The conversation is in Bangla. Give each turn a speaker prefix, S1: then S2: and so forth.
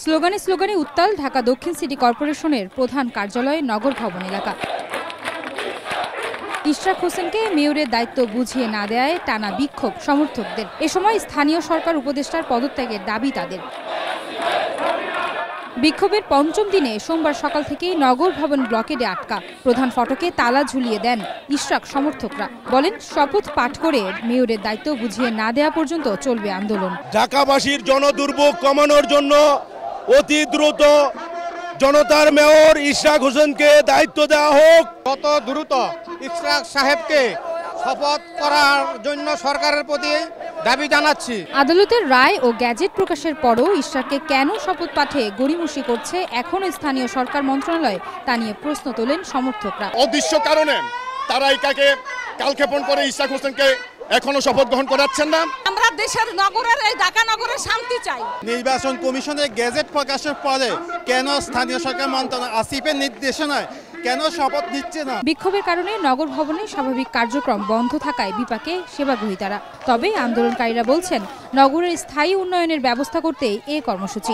S1: স্লোগানে স্লোগানে উত্তাল ঢাকা দক্ষিণ সিটি কর্পোরেশনের প্রধান কার্যালয় নগর ভবন এলাকা। ইশরাক হোসেনকে মেয়রের দায়িত্ব বুঝিয়ে না দেয়ায় টানা বিক্ষোভ সমর্থকদের। এ সময় স্থানীয় সরকার উপদেষ্টার পদত্যাগের দাবি তাদের। বিক্ষোভের পঞ্চম দিনে সোমবার সকাল থেকেই নগর ভবন ব্লকেডে আটকা। প্রধান ফটকে তালা ঝুলিয়ে দেন ইশরাক সমর্থকরা। বলেন, শপথ পাঠ করে মেয়রের দায়িত্ব বুঝিয়ে না দেয়া পর্যন্ত চলবে আন্দোলন।
S2: ঢাকাবাসীর জনদুর্ভোগ কমানোর জন্য অতি দ্রুত জনতার মেয়র ইশরাক হোসেনকে দায়িত্ব দেওয়া হোক।
S3: কত দ্রুত ইশরাক সাহেবকে শপথ করার জন্য সরকারের প্রতি দাবি জানাচ্ছি।
S1: আদালতের রায় ও গ্যাজেট প্রকাশের পরও ইশরাককে কেন শপথ পাঠে গড়িমসি করছে এখনো স্থানীয় সরকার মন্ত্রণালয়, তা নিয়ে প্রশ্ন তোলেন সমর্থকরা।
S2: অদৃশ্য কারণে তারা এটাকে কালক্ষেপণ করে ইশরাক হোসেনকে এখনো শপথ গ্রহণ করাচ্ছেন না।
S4: আমরা দেশের নগরের, এই ঢাকা নগরের শান্তি চাই।
S3: নির্বাচন কমিশনের গ্যাজেট প্রকাশের পরে কেন স্থানীয় সরকার মন্ত্রণালয় আসিফের নির্দেশনায় কেন শপথ নিচ্ছে না?
S1: বিক্ষোভের কারণে নগর ভবনে স্বাভাবিক কার্যক্রম বন্ধ থাকায় বিপাকে সেবাগ্রহীতারা। তবে আন্দোলনকারীরা বলছেন, নগরের স্থায়ী উন্নয়নের ব্যবস্থা করতে এ কর্মসূচি।